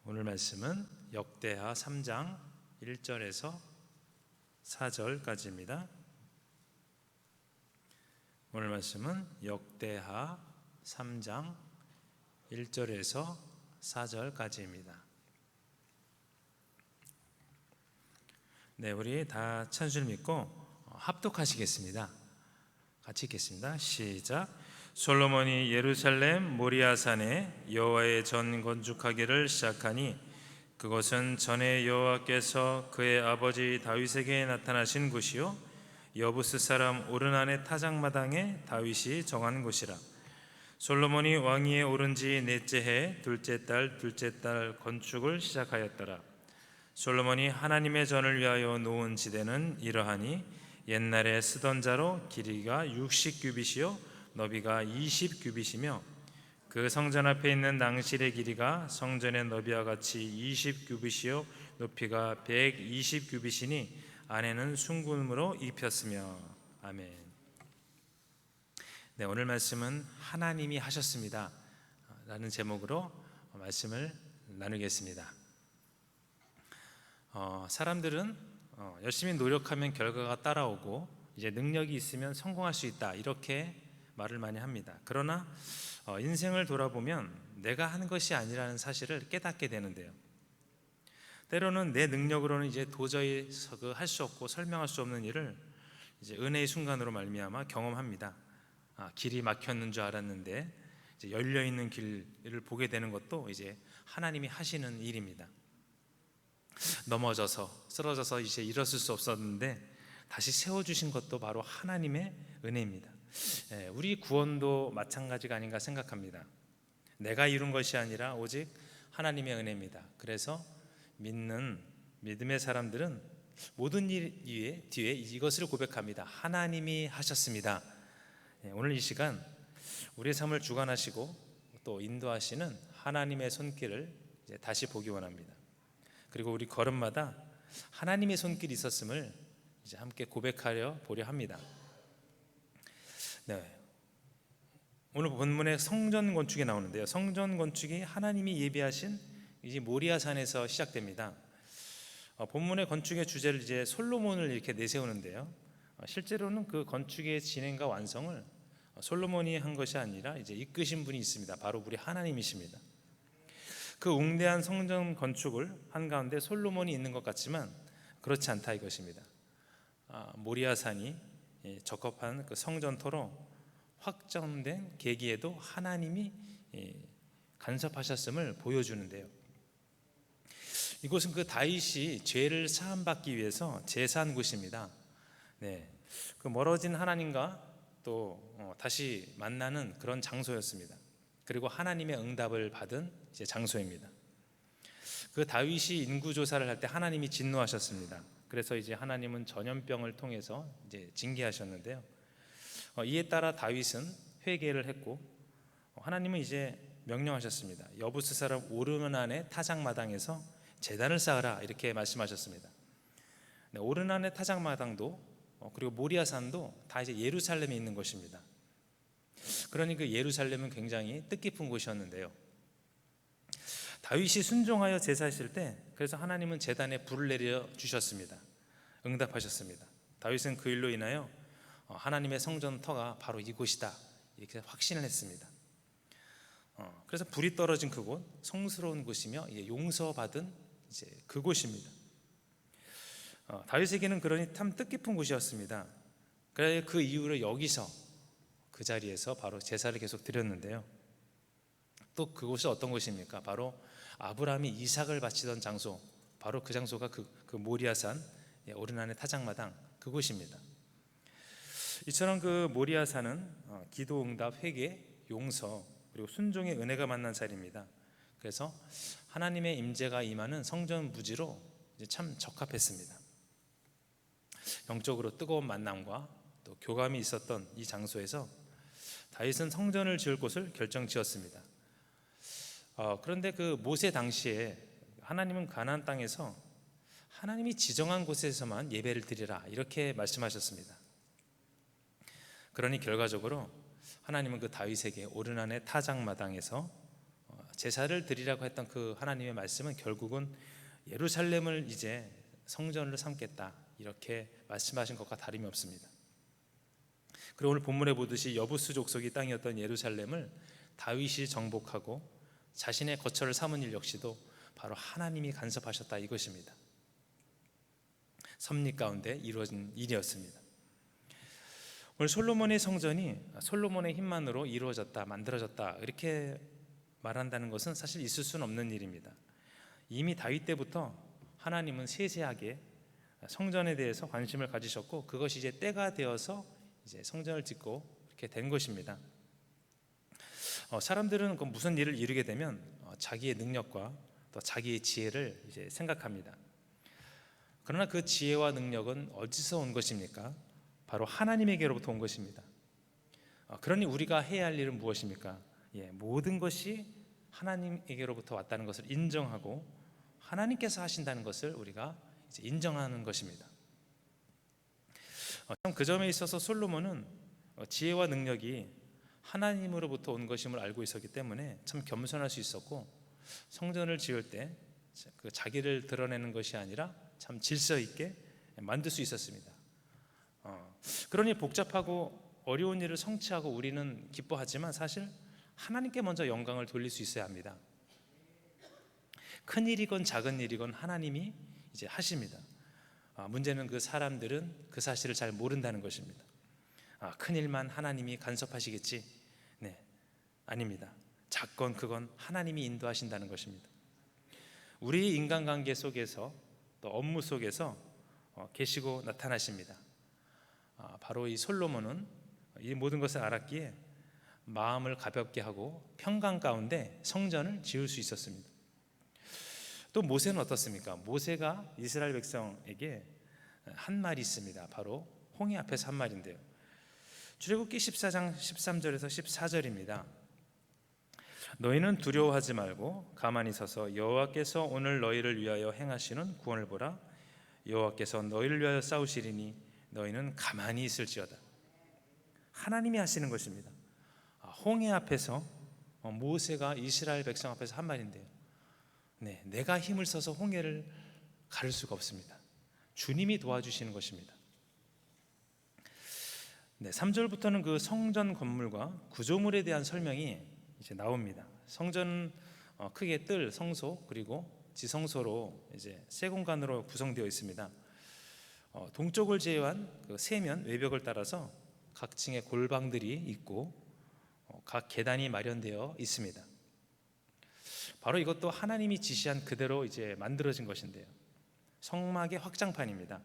오늘 말씀은 역대하 3장 1절에서 4절까지입니다. 오늘 말씀은 역대하 3장 1절에서 4절까지입니다. 네, 우리 다 찬수를 믿고 합독하시겠습니다. 같이 읽겠습니다. 시작. 솔로몬이 예루살렘 모리아산에 여호와의 전 건축하기를 시작하니 그곳은 전에 여호와께서 그의 아버지 다윗에게 나타나신 곳이요 여부스 사람 오르난의 타작마당에 다윗이 정한 곳이라. 솔로몬이 왕위에 오른 지 넷째 해 둘째 달 건축을 시작하였더라. 솔로몬이 하나님의 전을 위하여 놓은 지대는 이러하니 옛날에 쓰던 자로 길이가 60규빗이요 너비가 20규빗이며 그 성전 앞에 있는 낭실의 길이가 성전의 너비와 같이 20규빗이요 높이가 120규빗이니 안에는 순금으로 입혔으며. 아멘. 네, 오늘 말씀은 하나님이 하셨습니다 라는 제목으로 말씀을 나누겠습니다. 사람들은 열심히 노력하면 결과가 따라오고 이제 능력이 있으면 성공할 수 있다 이렇게 말을 많이 합니다. 그러나 인생을 돌아보면 내가 한 것이 아니라는 사실을 깨닫게 되는데요. 때로는 내 능력으로는 이제 도저히 할 수 없고 설명할 수 없는 일을 이제 은혜의 순간으로 말미암아 경험합니다. 길이 막혔는 줄 알았는데 이제 열려 있는 길을 보게 되는 것도 이제 하나님이 하시는 일입니다. 넘어져서 쓰러져서 이제 일어설 수 없었는데 다시 세워주신 것도 바로 하나님의 은혜입니다. 우리 구원도 마찬가지가 아닌가 생각합니다. 내가 이룬 것이 아니라 오직 하나님의 은혜입니다. 그래서 믿는 믿음의 사람들은 모든 일 뒤에 이것을 고백합니다. 하나님이 하셨습니다. 오늘 이 시간 우리의 삶을 주관하시고 또 인도하시는 하나님의 손길을 이제 다시 보기 원합니다. 그리고 우리 걸음마다 하나님의 손길이 있었음을 이제 함께 고백하려 보려 합니다. 네, 오늘 본문에 성전 건축이 나오는데요. 성전 건축이 하나님이 예비하신 이제 모리아산에서 시작됩니다. 본문의 건축의 주제를 이제 솔로몬을 이렇게 내세우는데요. 실제로는 그 건축의 진행과 완성을 솔로몬이 한 것이 아니라 이제 이끄신 분이 있습니다. 바로 우리 하나님이십니다. 그 웅대한 성전 건축을 한 가운데 솔로몬이 있는 것 같지만 그렇지 않다 이것입니다. 모리아산이 적합한 그 성전토로 확정된 계기에도 하나님이 간섭하셨음을 보여주는데요. 이곳은 그 다윗이 죄를 사함받기 위해서 제사한 곳입니다. 네, 그 멀어진 하나님과 또 다시 만나는 그런 장소였습니다. 그리고 하나님의 응답을 받은 이제 장소입니다. 그 다윗이 인구조사를 할 때 하나님이 진노하셨습니다. 그래서 이제 하나님은 전염병을 통해서 이제 징계하셨는데요. 이에 따라 다윗은 회개를 했고 하나님은 이제 명령하셨습니다. 여부스 사람 오르난의 타작마당에서 제단을 쌓으라 이렇게 말씀하셨습니다. 네, 오르난의 타작마당도 그리고 모리아산도 다 이제 예루살렘에 있는 것입니다. 그러니 그 예루살렘은 굉장히 뜻깊은 곳이었는데요. 다윗이 순종하여 제사했을 때 그래서 하나님은 제단에 불을 내려 주셨습니다. 응답하셨습니다. 다윗은 그 일로 인하여 하나님의 성전터가 바로 이곳이다 이렇게 확신을 했습니다. 그래서 불이 떨어진 그곳 성스러운 곳이며 용서받은 이제 그곳입니다. 다윗에게는 그러니 참 뜻깊은 곳이었습니다. 그래서 그 이후로 여기서 그 자리에서 바로 제사를 계속 드렸는데요. 또 그곳이 어떤 곳입니까? 바로 아브라함이 이삭을 바치던 장소, 바로 그 장소가 그 모리아산 오르난의 타작마당 그곳입니다. 이처럼 그 모리아산은 기도 응답, 회개, 용서 그리고 순종의 은혜가 만난 자리입니다. 그래서 하나님의 임재가 임하는 성전 부지로 이제 참 적합했습니다. 영적으로 뜨거운 만남과 또 교감이 있었던 이 장소에서 다윗은 성전을 지을 곳을 결정지었습니다. 그런데 그 모세 당시에 하나님은 가나안 땅에서 하나님이 지정한 곳에서만 예배를 드리라 이렇게 말씀하셨습니다. 그러니 결과적으로 하나님은 그 다윗에게 오르난의 타작마당에서 제사를 드리라고 했던 그 하나님의 말씀은 결국은 예루살렘을 이제 성전을 삼겠다 이렇게 말씀하신 것과 다름이 없습니다. 그리고 오늘 본문에 보듯이 여부수 족속이 땅이었던 예루살렘을 다윗이 정복하고 자신의 거처를 삼은 일 역시도 바로 하나님이 간섭하셨다 이것입니다. 섭리 가운데 이루어진 일이었습니다. 오늘 솔로몬의 성전이 솔로몬의 힘만으로 이루어졌다, 만들어졌다 이렇게 말한다는 것은 사실 있을 수는 없는 일입니다. 이미 다윗 때부터 하나님은 세세하게 성전에 대해서 관심을 가지셨고 그것이 이제 때가 되어서 이제 성전을 짓고 이렇게 된 것입니다. 사람들은 그 무슨 일을 이루게 되면 자기의 능력과 또 자기의 지혜를 이제 생각합니다. 그러나 그 지혜와 능력은 어디서 온 것입니까? 바로 하나님에게로부터 온 것입니다. 그러니 우리가 해야 할 일은 무엇입니까? 모든 것이 하나님에게로부터 왔다는 것을 인정하고 하나님께서 하신다는 것을 우리가 이제 인정하는 것입니다. 참 그 점에 있어서 솔로몬은 지혜와 능력이 하나님으로부터 온 것임을 알고 있었기 때문에 참 겸손할 수 있었고 성전을 지을 때 그 자기를 드러내는 것이 아니라 참 질서 있게 만들 수 있었습니다. 그러니 복잡하고 어려운 일을 성취하고 우리는 기뻐하지만 사실 하나님께 먼저 영광을 돌릴 수 있어야 합니다. 큰 일이건 작은 일이건 하나님이 이제 하십니다. 문제는 그 사람들은 그 사실을 잘 모른다는 것입니다. 큰 일만 하나님이 간섭하시겠지? 네, 아닙니다. 작건 크건 하나님이 인도하신다는 것입니다. 우리 인간관계 속에서 또 업무 속에서 계시고 나타나십니다. 바로 이 솔로몬은 이 모든 것을 알았기에 마음을 가볍게 하고 평강 가운데 성전을 지을 수 있었습니다. 또 모세는 어떻습니까? 모세가 이스라엘 백성에게 한 말이 있습니다. 바로 홍해 앞에서 한 말인데요. 출애굽기 14장 13절에서 14절입니다. 너희는 두려워하지 말고 가만히 서서 여호와께서 오늘 너희를 위하여 행하시는 구원을 보라. 여호와께서 너희를 위하여 싸우시리니 너희는 가만히 있을지어다. 하나님이 하시는 것입니다. 홍해 앞에서 모세가 이스라엘 백성 앞에서 한 말인데요. 네, 내가 힘을 써서 홍해를 가를 수가 없습니다. 주님이 도와주시는 것입니다. 네, 3절부터는 그 성전 건물과 구조물에 대한 설명이 이제 나옵니다. 성전은 크게 뜰, 성소 그리고 지성소로 이제 세 공간으로 구성되어 있습니다. 동쪽을 제외한 그 세면 외벽을 따라서 각 층에 골방들이 있고 각 계단이 마련되어 있습니다. 바로 이것도 하나님이 지시한 그대로 이제 만들어진 것인데요. 성막의 확장판입니다.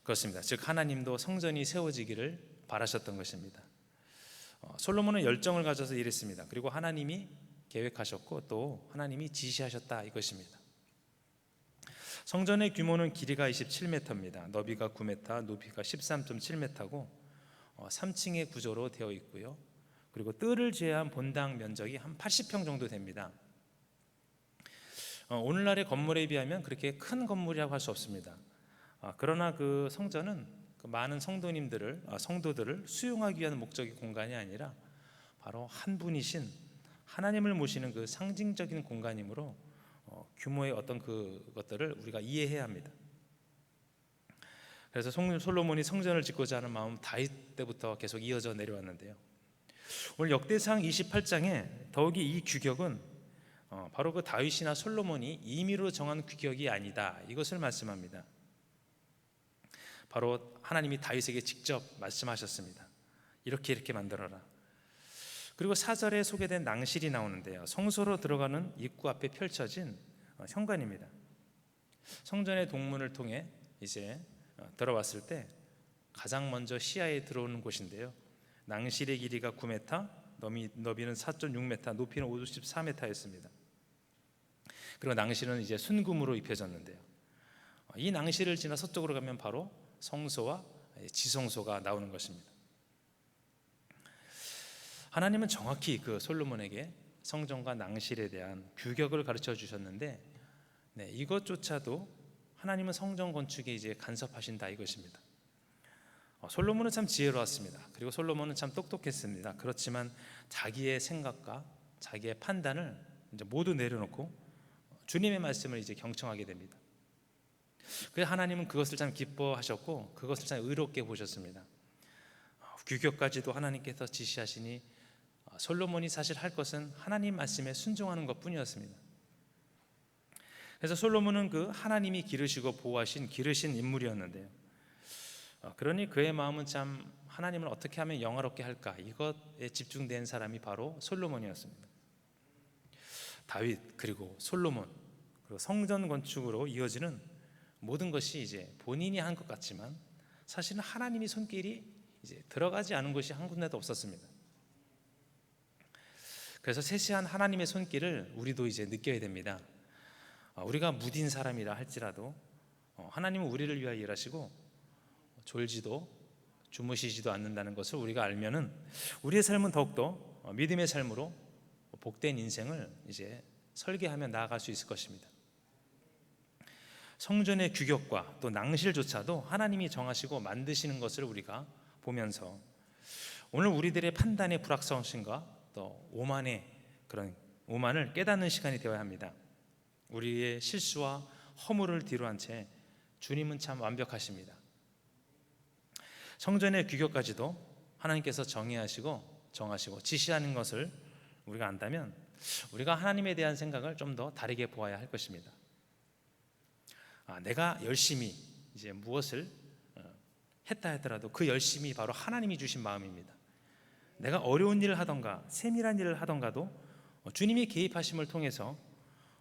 그렇습니다. 즉 하나님도 성전이 세워지기를 바라셨던 것입니다. 솔로몬은 열정을 가져서 일했습니다. 그리고 하나님이 계획하셨고 또 하나님이 지시하셨다 이것입니다. 성전의 규모는 길이가 27m입니다. 너비가 9m, 높이가 13.7m고 3층의 구조로 되어 있고요. 그리고 뜰을 제외한 본당 면적이 한 80평 정도 됩니다. 오늘날의 건물에 비하면 그렇게 큰 건물이라고 할 수 없습니다. 그러나 그 성전은 그 많은 성도들을 수용하기 위한 목적의 공간이 아니라 바로 한 분이신 하나님을 모시는 그 상징적인 공간이므로 규모의 어떤 그것들을 우리가 이해해야 합니다. 그래서 솔로몬이 성전을 짓고자 하는 마음 다윗 때부터 계속 이어져 내려왔는데요. 오늘 역대상 28장에 더욱이 이 규격은 바로 그 다윗이나 솔로몬이 임의로 정한 규격이 아니다 이것을 말씀합니다. 바로 하나님이 다윗에게 직접 말씀하셨습니다. 이렇게 만들어라. 그리고 4절에 소개된 낭실이 나오는데요. 성소로 들어가는 입구 앞에 펼쳐진 현관입니다. 성전의 동문을 통해 이제 들어왔을 때 가장 먼저 시야에 들어오는 곳인데요. 낭실의 길이가 9m, 너비는 4.6m, 높이는 54m였습니다. 그리고 낭실은 이제 순금으로 입혀졌는데요. 이 낭실을 지나 서쪽으로 가면 바로 성소와 지성소가 나오는 것입니다. 하나님은 정확히 그 솔로몬에게 성전과 낭실에 대한 규격을 가르쳐 주셨는데 이것조차도 하나님은 성전 건축에 이제 간섭하신다 이것입니다. 솔로몬은 참 지혜로웠습니다. 그리고 솔로몬은 참 똑똑했습니다. 그렇지만 자기의 생각과 자기의 판단을 이제 모두 내려놓고 주님의 말씀을 이제 경청하게 됩니다. 그래서 하나님은 그것을 참 기뻐하셨고 그것을 참 의롭게 보셨습니다. 규격까지도 하나님께서 지시하시니 솔로몬이 사실 할 것은 하나님 말씀에 순종하는 것뿐이었습니다. 그래서 솔로몬은 그 하나님이 기르시고 보호하신 기르신 인물이었는데요. 그러니 그의 마음은 참 하나님을 어떻게 하면 영화롭게 할까, 이것에 집중된 사람이 바로 솔로몬이었습니다. 다윗 그리고 솔로몬 그리고 성전 건축으로 이어지는 모든 것이 이제 본인이 한 것 같지만 사실은 하나님의 손길이 이제 들어가지 않은 것이 한 군데도 없었습니다. 그래서 세세한 하나님의 손길을 우리도 이제 느껴야 됩니다. 우리가 무딘 사람이라 할지라도 하나님은 우리를 위하여 일하시고 졸지도 주무시지도 않는다는 것을 우리가 알면은 우리의 삶은 더욱더 믿음의 삶으로 복된 인생을 이제 설계하며 나아갈 수 있을 것입니다. 성전의 규격과 또 낭실조차도 하나님이 정하시고 만드시는 것을 우리가 보면서 오늘 우리들의 판단의 불확실성과 또 오만을 깨닫는 시간이 되어야 합니다. 우리의 실수와 허물을 뒤로한 채 주님은 참 완벽하십니다. 성전의 규격까지도 하나님께서 정하시고 지시하는 것을 우리가 안다면 우리가 하나님에 대한 생각을 좀 더 다르게 보아야 할 것입니다. 내가 열심히 이제 무엇을 했다 하더라도 그 열심이 바로 하나님이 주신 마음입니다. 내가 어려운 일을 하던가 세밀한 일을 하던가도 주님이 개입하심을 통해서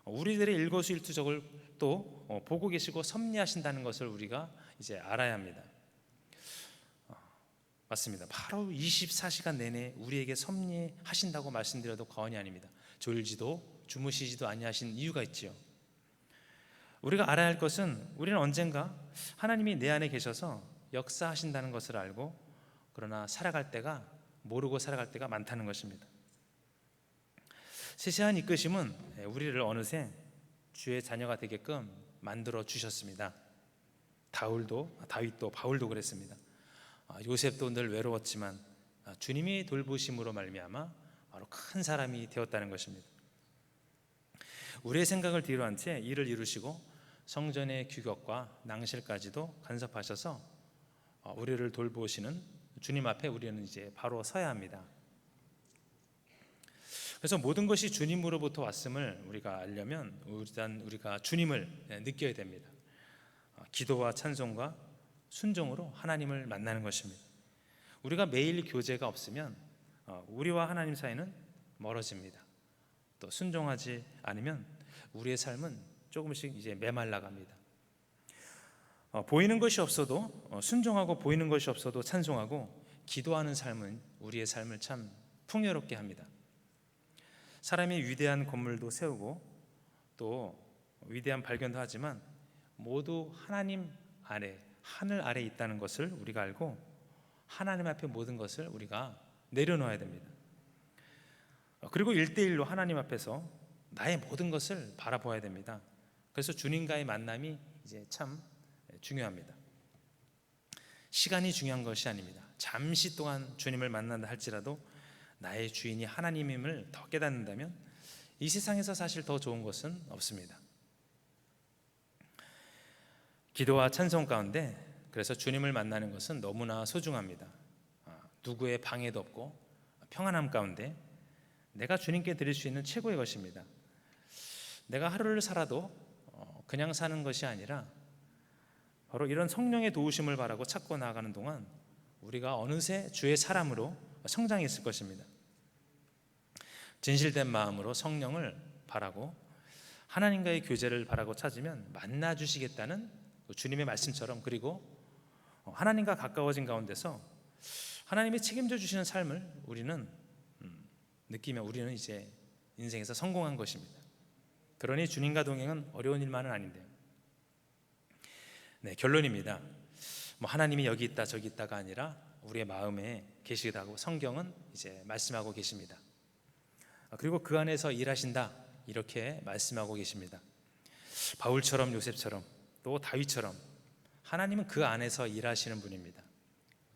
우리들의 일거수일투족을 또 보고 계시고 섭리하신다는 것을 우리가 이제 알아야 합니다. 맞습니다. 바로 24시간 내내 우리에게 섭리하신다고 말씀드려도 과언이 아닙니다. 졸지도 주무시지도 아니하신 이유가 있지요. 우리가 알아야 할 것은 우리는 언젠가 하나님이 내 안에 계셔서 역사하신다는 것을 알고 그러나 모르고 살아갈 때가 많다는 것입니다. 세세한 이끄심은 우리를 어느새 주의 자녀가 되게끔 만들어 주셨습니다. 다윗도 바울도 그랬습니다. 요셉도 늘 외로웠지만 주님이 돌보심으로 말미암아 바로 큰 사람이 되었다는 것입니다. 우리의 생각을 뒤로한 채 일을 이루시고 성전의 규격과 낭실까지도 간섭하셔서 우리를 돌보시는 주님 앞에 우리는 이제 바로 서야 합니다. 그래서 모든 것이 주님으로부터 왔음을 우리가 알려면 일단 우리가 주님을 느껴야 됩니다. 기도와 찬송과 순종으로 하나님을 만나는 것입니다. 우리가 매일 교제가 없으면 우리와 하나님 사이는 멀어집니다. 또 순종하지 않으면 우리의 삶은 조금씩 이제 메말라갑니다. 보이는 것이 없어도 순종하고 보이는 것이 없어도 찬송하고 기도하는 삶은 우리의 삶을 참 풍요롭게 합니다. 사람이 위대한 건물도 세우고 또 위대한 발견도 하지만 모두 하나님 아래, 하늘 아래 있다는 것을 우리가 알고 하나님 앞에 모든 것을 우리가 내려놓아야 됩니다. 그리고 1대1로 하나님 앞에서 나의 모든 것을 바라보아야 됩니다. 그래서 주님과의 만남이 이제 참 중요합니다. 시간이 중요한 것이 아닙니다. 잠시 동안 주님을 만난다 할지라도 나의 주인이 하나님임을 더 깨닫는다면 이 세상에서 사실 더 좋은 것은 없습니다. 기도와 찬송 가운데 그래서 주님을 만나는 것은 너무나 소중합니다. 누구의 방해도 없고 평안함 가운데 내가 주님께 드릴 수 있는 최고의 것입니다. 내가 하루를 살아도 그냥 사는 것이 아니라 바로 이런 성령의 도우심을 바라고 찾고 나아가는 동안 우리가 어느새 주의 사람으로 성장했을 것입니다. 진실된 마음으로 성령을 바라고 하나님과의 교제를 바라고 찾으면 만나 주시겠다는 주님의 말씀처럼 그리고 하나님과 가까워진 가운데서 하나님이 책임져 주시는 삶을 우리는 느끼며 우리는 이제 인생에서 성공한 것입니다. 그러니 주님과 동행은 어려운 일만은 아닌데요. 결론입니다. 하나님이 여기 있다 저기 있다가 아니라 우리의 마음에 계시다고 성경은 이제 말씀하고 계십니다. 그리고 그 안에서 일하신다 이렇게 말씀하고 계십니다. 바울처럼 요셉처럼 또 다윗처럼 하나님은 그 안에서 일하시는 분입니다.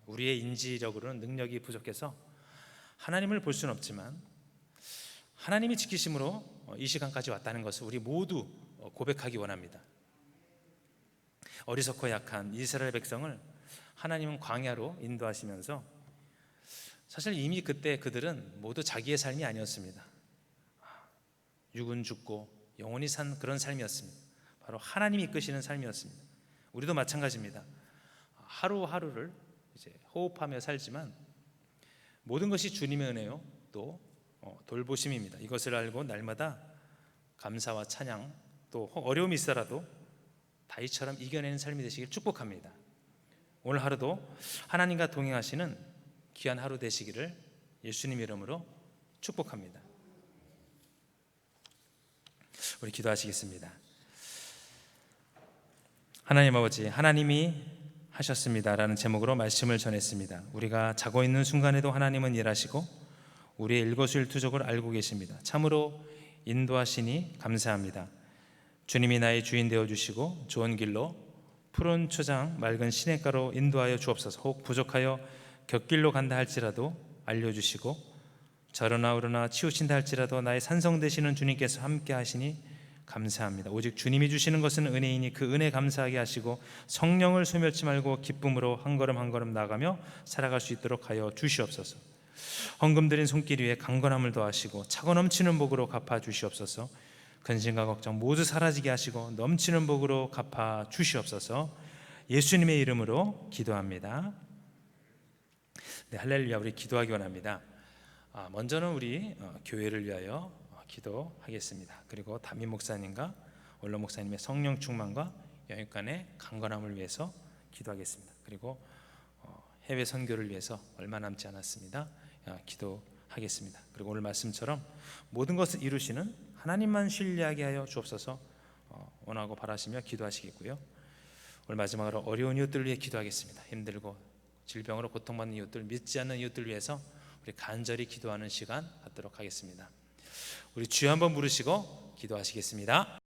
우리의 인지력으로는 능력이 부족해서 하나님을 볼 수는 없지만 하나님이 지키심으로 이 시간까지 왔다는 것을 우리 모두 고백하기 원합니다. 어리석고 약한 이스라엘 백성을 하나님은 광야로 인도하시면서 사실 이미 그때 그들은 모두 자기의 삶이 아니었습니다. 육은 죽고 영원히 산 그런 삶이었습니다. 바로 하나님이 이끄시는 삶이었습니다. 우리도 마찬가지입니다. 하루하루를 이제 호흡하며 살지만 모든 것이 주님의 은혜요 또 돌보심입니다. 이것을 알고 날마다 감사와 찬양 또 어려움이 있어라도 다윗처럼 이겨내는 삶이 되시길 축복합니다. 오늘 하루도 하나님과 동행하시는 귀한 하루 되시기를 예수님 이름으로 축복합니다. 우리 기도하시겠습니다. 하나님 아버지, 하나님이 하셨습니다라는 제목으로 말씀을 전했습니다. 우리가 자고 있는 순간에도 하나님은 일하시고 우리의 일거수일투족을 알고 계십니다. 참으로 인도하시니 감사합니다. 주님이 나의 주인 되어주시고 좋은 길로 푸른 초장 맑은 시냇가로 인도하여 주옵소서. 혹 부족하여 곁길로 간다 할지라도 알려주시고 저러나 오르나 치우친다 할지라도 나의 산성 되시는 주님께서 함께 하시니 감사합니다. 오직 주님이 주시는 것은 은혜이니 그 은혜 감사하게 하시고 성령을 소멸치 말고 기쁨으로 한 걸음 한 걸음 나가며 살아갈 수 있도록 하여 주시옵소서. 헌금 드린 손길 위에 강건함을 더하시고 차고 넘치는 복으로 갚아 주시옵소서. 근심과 걱정 모두 사라지게 하시고 넘치는 복으로 갚아 주시옵소서. 예수님의 이름으로 기도합니다. 네, 할렐루야. 우리 기도하기 원합니다. 먼저는 우리 교회를 위하여 기도하겠습니다. 그리고 담임 목사님과 원로 목사님의 성령 충만과 영육간의 강건함을 위해서 기도하겠습니다. 그리고 해외 선교를 위해서 얼마 남지 않았습니다. 기도하겠습니다. 그리고 오늘 말씀처럼 모든 것을 이루시는 하나님만 신뢰하게 하여 주옵소서 원하고 바라시며 기도하시겠고요. 오늘 마지막으로 어려운 이웃들을 위해 기도하겠습니다. 힘들고 질병으로 고통받는 이웃들, 믿지 않는 이웃들 위해서 우리 간절히 기도하는 시간 갖도록 하겠습니다. 우리 주여 한번 부르시고 기도하시겠습니다.